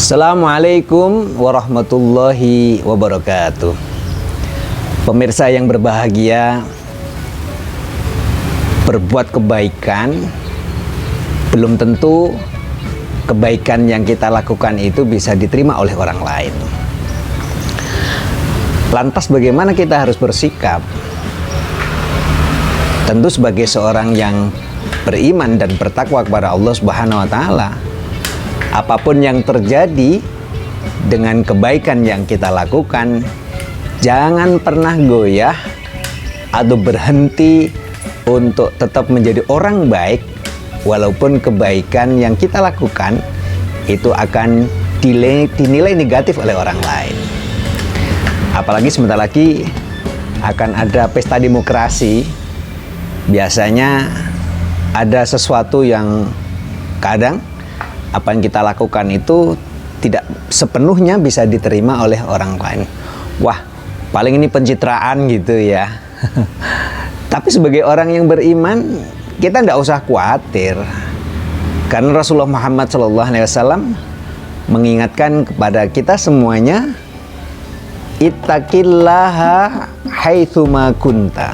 Assalamualaikum warahmatullahi wabarakatuh. Pemirsa yang berbahagia, berbuat kebaikan belum tentu kebaikan yang kita lakukan itu bisa diterima oleh orang lain. Lantas bagaimana kita harus bersikap? Tentu sebagai seorang yang beriman dan bertakwa kepada Allah Subhanahu wa taala, apapun yang terjadi dengan kebaikan yang kita lakukan, jangan pernah goyah atau berhenti untuk tetap menjadi orang baik, walaupun kebaikan yang kita lakukan itu akan dinilai negatif oleh orang lain. Apalagi sebentar lagi akan ada pesta demokrasi. Biasanya ada sesuatu yang kadang apa yang kita lakukan itu tidak sepenuhnya bisa diterima oleh orang lain. Wah, paling ini pencitraan gitu ya. Tapi sebagai orang yang beriman, kita tidak usah khawatir. Karena Rasulullah Muhammad SAW mengingatkan kepada kita semuanya, ittaqillaha haitsuma kunta.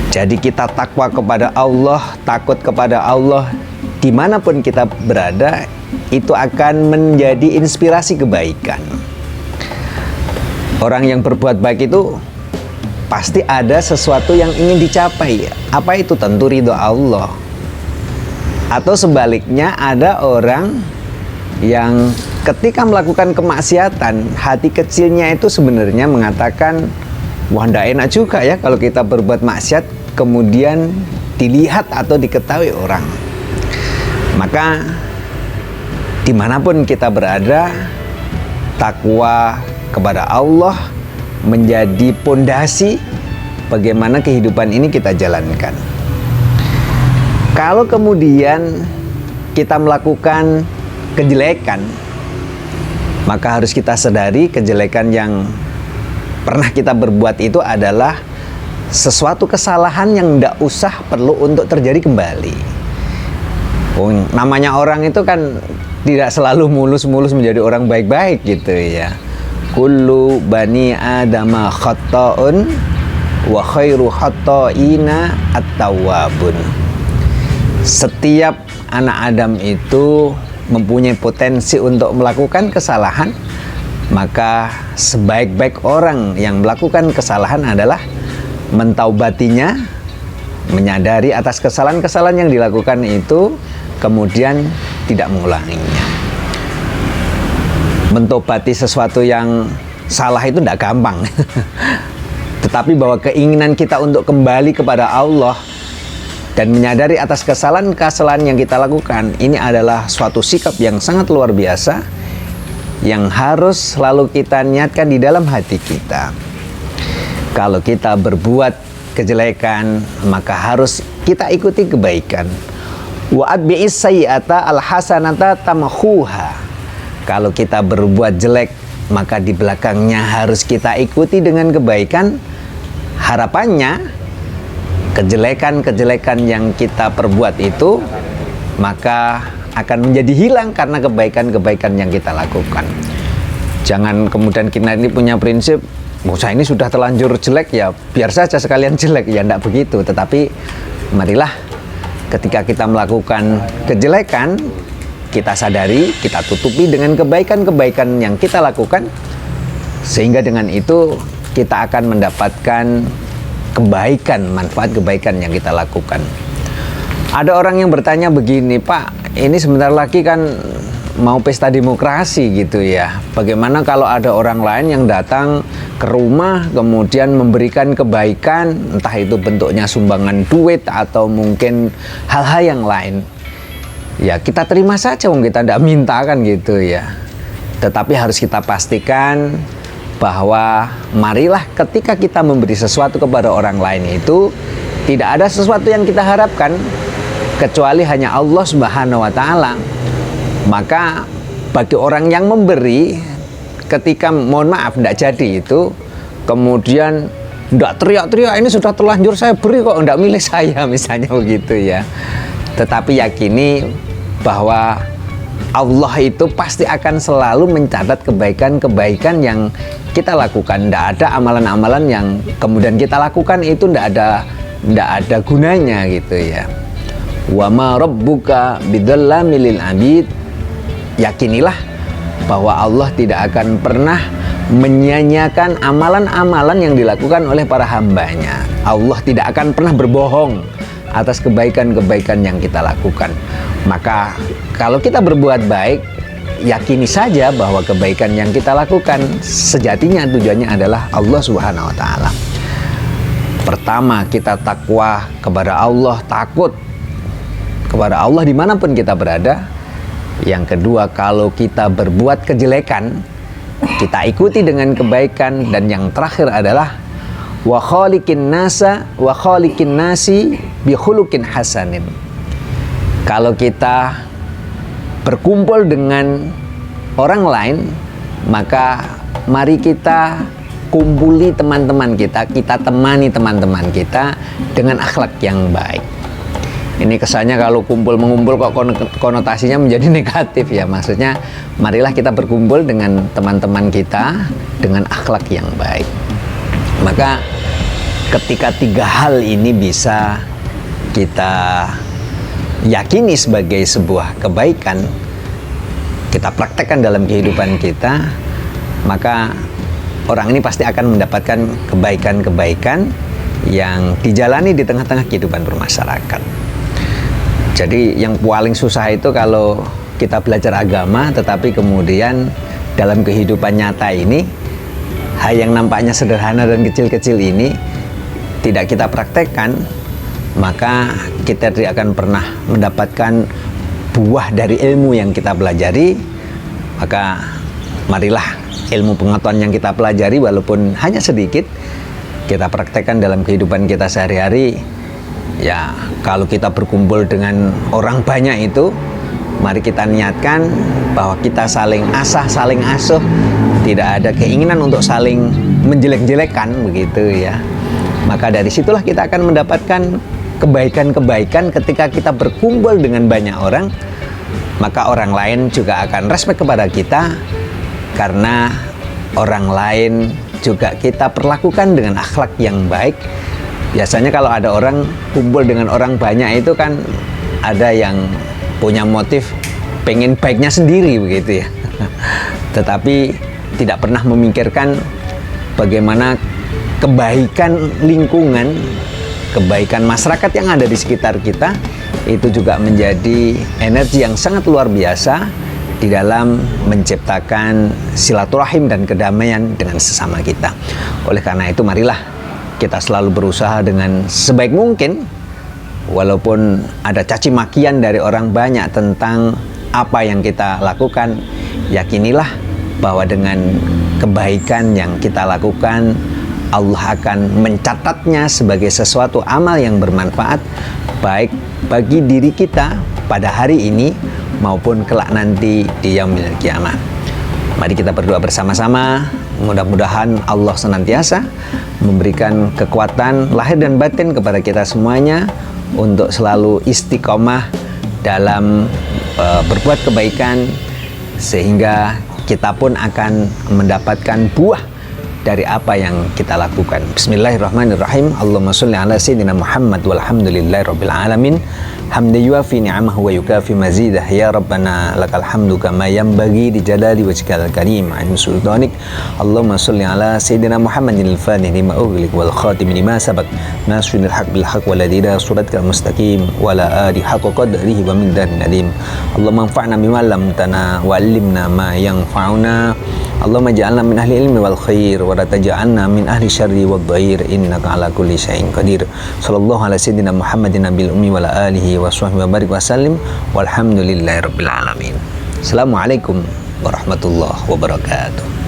Jadi kita takwa kepada Allah, takut kepada Allah dimanapun kita berada, itu akan menjadi inspirasi kebaikan. Orang yang berbuat baik itu pasti ada sesuatu yang ingin dicapai. Apa itu? Tentu ridho Allah. Atau sebaliknya, ada orang yang ketika melakukan kemaksiatan, hati kecilnya itu sebenarnya mengatakan, wah, ndak enak juga ya kalau kita berbuat maksiat kemudian dilihat atau diketahui orang. Maka dimanapun kita berada, takwa kepada Allah menjadi pondasi bagaimana kehidupan ini kita jalankan. Kalau kemudian kita melakukan kejelekan, maka harus kita sadari kejelekan yang pernah kita berbuat itu adalah sesuatu kesalahan yang tidak usah perlu untuk terjadi kembali. Namanya orang itu kan tidak selalu mulus-mulus menjadi orang baik-baik gitu ya. Kullu bani adama khata'un wa khairu khata'ina at-tawwabun. Setiap anak Adam itu mempunyai potensi untuk melakukan kesalahan, maka sebaik-baik orang yang melakukan kesalahan adalah mentaubatinya, menyadari atas kesalahan-kesalahan yang dilakukan itu, kemudian tidak mengulanginya. Mentobati sesuatu yang salah itu tidak gampang. Tetapi bahwa keinginan kita untuk kembali kepada Allah dan menyadari atas kesalahan-kesalahan yang kita lakukan, ini adalah suatu sikap yang sangat luar biasa yang harus selalu kita niatkan di dalam hati kita. Kalau kita berbuat kejelekan, maka harus kita ikuti kebaikan. Wa atbi'is sayyi'ata alhasanata tamhuha. Kalau kita berbuat jelek, maka di belakangnya harus kita ikuti dengan kebaikan. Harapannya kejelekan-kejelekan yang kita perbuat itu maka akan menjadi hilang karena kebaikan-kebaikan yang kita lakukan. Jangan kemudian kita ini punya prinsip, saya ini sudah terlanjur jelek ya, biar saja sekalian jelek. Ya tidak begitu. Tetapi marilah ketika kita melakukan kejelekan, kita sadari, kita tutupi dengan kebaikan-kebaikan yang kita lakukan, sehingga dengan itu kita akan mendapatkan kebaikan, manfaat kebaikan yang kita lakukan. Ada orang yang bertanya begini, Pak, ini sebentar lagi kan mau pesta demokrasi gitu ya. Bagaimana kalau ada orang lain yang datang ke rumah kemudian memberikan kebaikan, entah itu bentuknya sumbangan duit atau mungkin hal-hal yang lain. Ya kita terima saja, kita tidak minta kan gitu ya. Tetapi harus kita pastikan bahwa marilah ketika kita memberi sesuatu kepada orang lain itu tidak ada sesuatu yang kita harapkan kecuali hanya Allah Subhanahu wa taala. Maka bagi orang yang memberi, ketika mohon maaf tidak jadi itu, kemudian tidak teriak-teriak, ini sudah terlanjur saya beri kok, tidak milih saya misalnya begitu ya. Tetapi yakini bahwa Allah itu pasti akan selalu mencatat kebaikan-kebaikan yang kita lakukan. Tidak ada amalan-amalan yang kemudian kita lakukan itu tidak ada gunanya gitu ya. Wa ma rabbuka bidzallamil lil abid. Yakinilah bahwa Allah tidak akan pernah menyia-nyiakan amalan-amalan yang dilakukan oleh para hambanya. Allah tidak akan pernah berbohong atas kebaikan-kebaikan yang kita lakukan. Maka kalau kita berbuat baik, yakini saja bahwa kebaikan yang kita lakukan sejatinya tujuannya adalah Allah Subhanahu wa taala. Pertama, kita takwa kepada Allah, takut kepada Allah dimanapun kita berada. Yang kedua, kalau kita berbuat kejelekan, kita ikuti dengan kebaikan. Dan yang terakhir adalah wa khaliqin nasi bi khuluqin hasanin. Kalau kita berkumpul dengan orang lain, maka mari kita kumpuli teman-teman kita temani teman-teman kita dengan akhlak yang baik. Ini kesannya kalau mengumpul kok konotasinya menjadi negatif ya. Maksudnya marilah kita berkumpul dengan teman-teman kita dengan akhlak yang baik. Maka ketika tiga hal ini bisa kita yakini sebagai sebuah kebaikan, kita praktekkan dalam kehidupan kita, maka orang ini pasti akan mendapatkan kebaikan-kebaikan yang dijalani di tengah-tengah kehidupan bermasyarakat. Jadi yang paling susah itu kalau kita belajar agama tetapi kemudian dalam kehidupan nyata ini hal yang nampaknya sederhana dan kecil-kecil ini tidak kita praktekkan, maka kita tidak akan pernah mendapatkan buah dari ilmu yang kita pelajari. Maka marilah ilmu pengetahuan yang kita pelajari walaupun hanya sedikit kita praktekkan dalam kehidupan kita sehari-hari. Ya, kalau kita berkumpul dengan orang banyak itu, mari kita niatkan bahwa kita saling asah, saling asuh, tidak ada keinginan untuk saling menjelek-jelekan begitu ya. Maka dari situlah kita akan mendapatkan kebaikan-kebaikan ketika kita berkumpul dengan banyak orang. Maka orang lain juga akan respek kepada kita karena orang lain juga kita perlakukan dengan akhlak yang baik. Biasanya kalau ada orang kumpul dengan orang banyak itu kan ada yang punya motif pengen baiknya sendiri begitu ya. Tetapi tidak pernah memikirkan bagaimana kebaikan lingkungan, kebaikan masyarakat yang ada di sekitar kita itu juga menjadi energi yang sangat luar biasa di dalam menciptakan silaturahim dan kedamaian dengan sesama kita. Oleh karena itu marilah kita selalu berusaha dengan sebaik mungkin, walaupun ada caci makian dari orang banyak tentang apa yang kita lakukan, yakinilah bahwa dengan kebaikan yang kita lakukan Allah akan mencatatnya sebagai sesuatu amal yang bermanfaat baik bagi diri kita pada hari ini maupun kelak nanti di yaumil kiamah. Mari kita berdoa bersama-sama, mudah-mudahan Allah senantiasa memberikan kekuatan lahir dan batin kepada kita semuanya untuk selalu istiqomah dalam berbuat kebaikan, sehingga kita pun akan mendapatkan buah dari apa yang kita lakukan. Bismillahirrahmanirrahim. Allahumma sholli ala sayyidina Muhammad walhamdulillahirabbil alamin. Hamdan yuafi ni'amahu wa yukafi mazidah. Ya Rabbana lakal hamdu kama yanbaghi li jalali wajhikal karim an sultanik. Allahumma sholli ala sayyidina Muhammadin al-fatih lima ughliq wal khatim lima sabaq nasrul haq bil haq wal ladina suratkal mustaqim wa la ali haqqa qadrihi wa miqdarin adim. Allahumma anfa'na bima 'allamtana wa 'allimna ma yanfa'una. Allahumma ja'alna min ahli ilmi wal khair wa la taj'alna min ahli syarri wad dhair innaka ala kulli syai'in qadir. Sallallahu ala sayyidina Muhammadin nabil ummi wa ala alihi wa sahbihi wa barik wa sallim walhamdulillahirabbil alamin. Assalamualaikum warahmatullahi wabarakatuh.